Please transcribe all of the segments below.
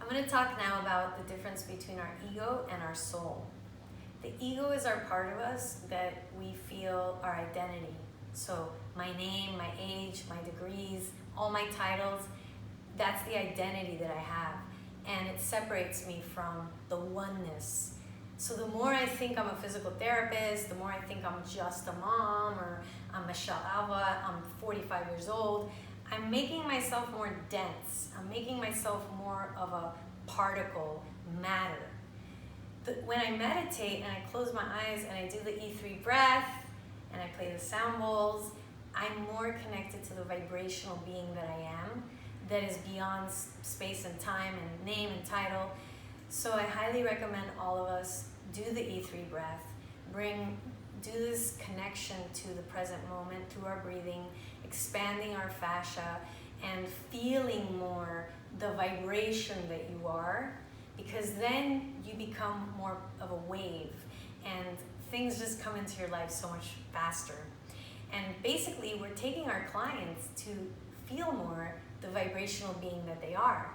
I'm going to talk now about the difference between our ego and our soul. The ego is our part of us that we feel our identity. So my name, my age, my degrees, all my titles, that's the identity that I have. And it separates me from the oneness. So the more I think I'm a physical therapist, the more I think I'm just a mom, or I'm Michelle ALVA, I'm 45 years old, I'm making myself more dense. I'm making myself more of a particle, matter. When I meditate and I close my eyes and I do the E3 breath and I play the sound bowls, I'm more connected to the vibrational being that I am, that is beyond space and time and name and title. So I highly recommend all of us do the E3 breath, do this connection to the present moment through our breathing, expanding our fascia and feeling more the vibration that you are, because then you become more of a wave and things just come into your life so much faster. And basically we're taking our clients to feel more the vibrational being that they are.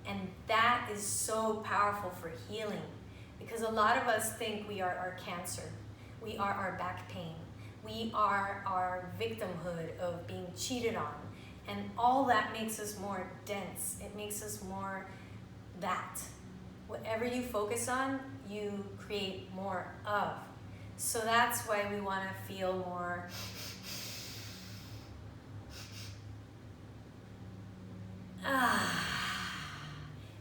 And that is so powerful for healing, because a lot of us think we are our cancer, we are our back pain, we are our victimhood of being cheated on, and all that makes us more dense. It makes us more that. Whatever you focus on, you create more of. So that's why we want to feel more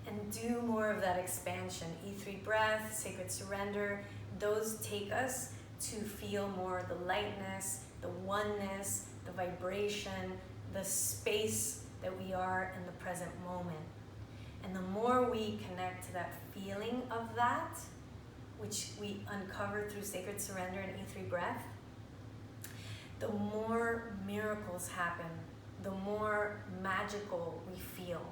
and do more of that expansion. E3 breath, sacred surrender, those take us to feel more the lightness, the oneness, the vibration, the space that we are in the present moment. And the more we connect to that feeling of that, which we uncover through sacred surrender and E3 breath, the more miracles happen, the more magical we feel.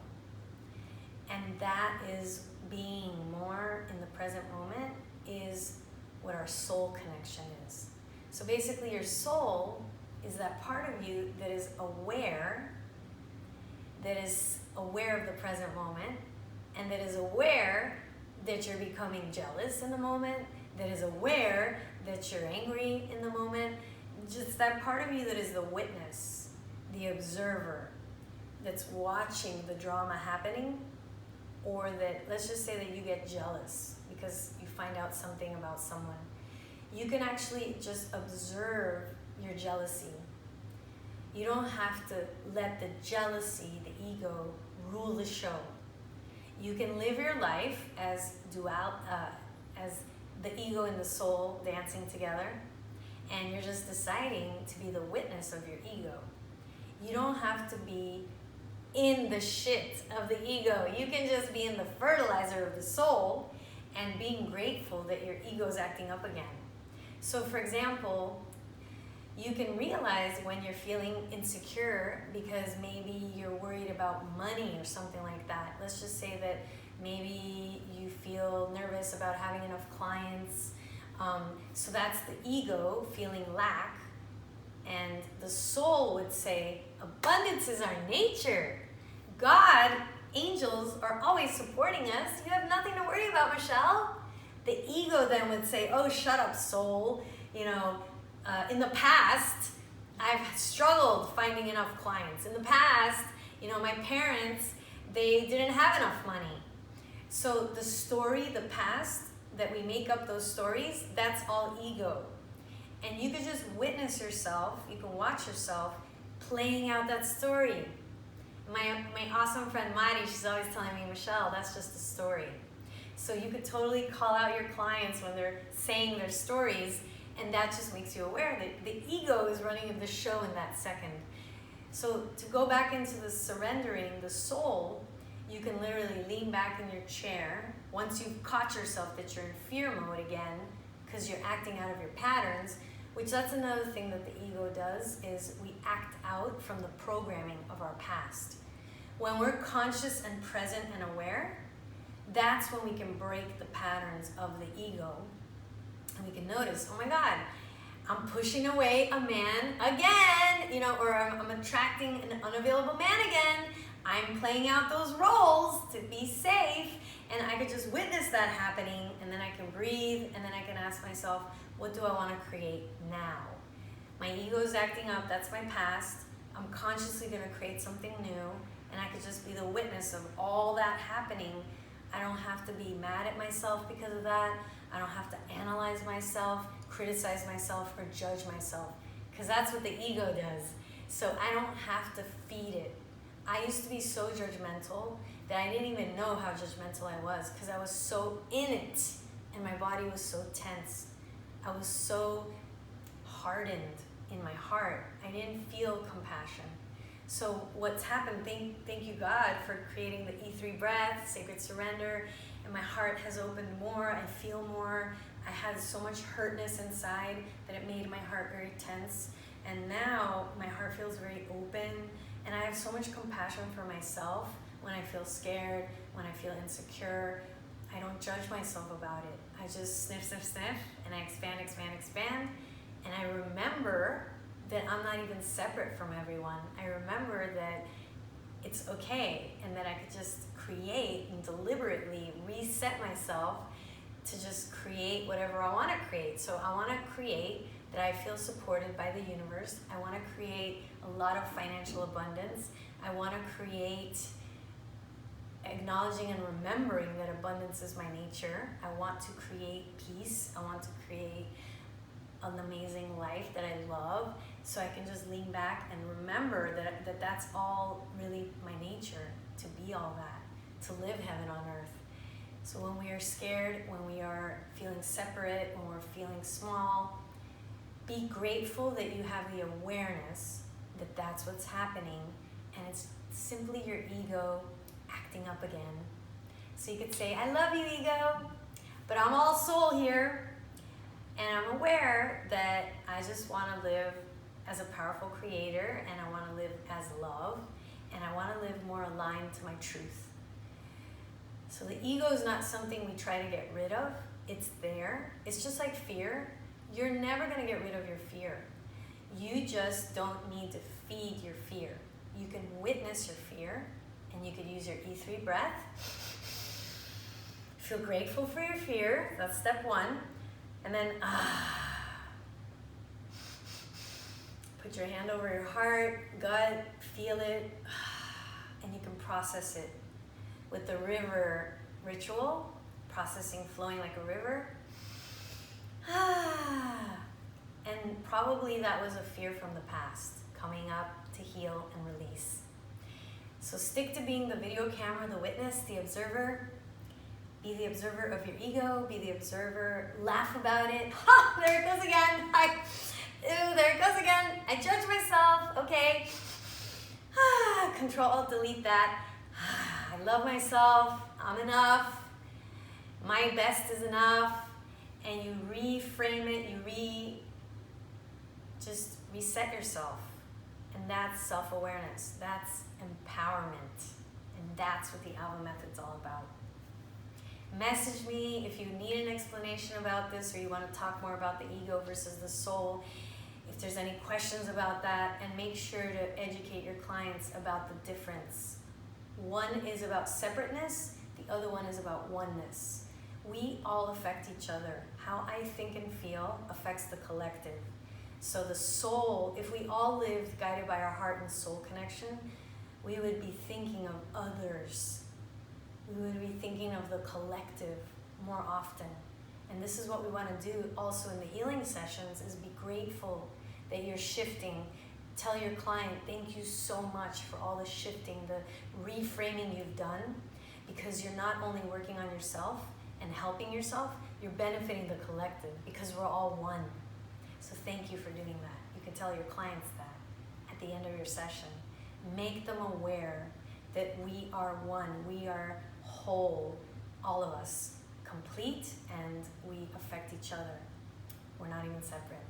And that is being more in the present moment, is what our soul connection is. So basically your soul is that part of you that is aware of the present moment, and that is aware that you're becoming jealous in the moment, that is aware that you're angry in the moment. Just that part of you that is the witness, the observer, that's watching the drama happening, or that, let's just say that you get jealous because you find out something about someone. You can actually just observe your jealousy. You don't have to let the jealousy, the ego, rule the show. You can live your life as as the ego and the soul dancing together, and you're just deciding to be the witness of your ego. You don't have to be in the shit of the ego. You can just be in the fertilizer of the soul and being grateful that your ego is acting up again. So for example, you can realize when you're feeling insecure because maybe you're worried about money or something like that. Let's just say that maybe you feel nervous about having enough clients. So that's the ego feeling lack. And the soul would say, abundance is our nature. God, angels are always supporting us. You have nothing to worry about, Michelle. The ego then would say, oh, shut up, soul. You know, in the past, I've struggled finding enough clients. In the past, you know, my parents, they didn't have enough money. So the story, the past, that we make up those stories, that's all ego. And you could just witness yourself, you can watch yourself playing out that story. My awesome friend Mari, she's always telling me, Michelle, that's just a story. So you could totally call out your clients when they're saying their stories, and that just makes you aware that the ego is running the show in that second. So to go back into the surrendering, the soul, you can literally lean back in your chair once you've caught yourself that you're in fear mode again because you're acting out of your patterns, which that's another thing that the ego does, is we act out from the programming of our past. When we're conscious and present and aware, that's when we can break the patterns of the ego. And we can notice, oh my God, I'm pushing away a man again, you know, or I'm attracting an unavailable man again. I'm playing out those roles to be safe, I could just witness that happening, and then I can breathe, and then I can ask myself, what do I want to create now? My ego is acting up, that's my past. I'm consciously going to create something new, and I could just be the witness of all that happening. I don't have to be mad at myself because of that. I don't have to analyze myself, criticize myself, or judge myself, because that's what the ego does. So I don't have to feed it. I used to be so judgmental that I didn't even know how judgmental I was, because I was so in it, and my body was so tense. I was so hardened in my heart. I didn't feel compassion. So what's happened, thank you God for creating the E3 breath, sacred surrender, and my heart has opened more, I feel more. I had so much hurtness inside that it made my heart very tense. And now my heart feels very open, and I have so much compassion for myself when I feel scared, when I feel insecure. I don't judge myself about it. I just sniff, sniff, sniff, and I expand, expand, expand. And I remember that I'm not even separate from everyone. I remember that it's okay, and that I could just create and deliberately reset myself to just create whatever I want to create. So I want to create that I feel supported by the universe. I want to create a lot of financial abundance. I want to create acknowledging and remembering that abundance is my nature. I want to create peace. I want to create an amazing life that I love, so I can just lean back and remember that that's all really my nature, to be all that, to live heaven on earth. So when we are scared, when we are feeling separate, when we're feeling small, be grateful that you have the awareness that that's what's happening, and it's simply your ego acting up again. So you could say, I love you, ego, but I'm all soul here, and I'm aware that I just want to live as a powerful creator, and I want to live as love, and I want to live more aligned to my truth. So the ego is not something we try to get rid of. It's there. It's just like fear. You're never going to get rid of your fear. You just don't need to feed your fear. You can witness your fear, and you could use your E3 breath. Feel grateful for your fear. That's step one. And then, put your hand over your heart, gut, feel it, and you can process it with the river ritual, processing, flowing like a river. And probably that was a fear from the past, coming up to heal and release. So stick to being the video camera, the witness, the observer. Be the observer of your ego, be the observer, laugh about it. Ha, there it goes again. Ew, there it goes again. I judge myself, okay. Control, Alt, delete that. I love myself, I'm enough. My best is enough. And you reframe it, just reset yourself. And that's self-awareness, that's empowerment. And that's what the ALVA Method's all about. Message me if you need an explanation about this, or you want to talk more about the ego versus the soul, if there's any questions about that, and make sure to educate your clients about the difference. One is about separateness, the other one is about oneness. We all affect each other. How I think and feel affects the collective. So the soul, if we all lived guided by our heart and soul connection, we would be thinking of others. We would be thinking of the collective more often. And this is what we want to do also in the healing sessions, is be grateful that you're shifting. Tell your client, thank you so much for all the shifting, the reframing you've done, because you're not only working on yourself and helping yourself, you're benefiting the collective, because we're all one. So thank you for doing that. You can tell your clients that at the end of your session. Make them aware that we are one, we are whole, all of us, complete, and we affect each other. We're not even separate.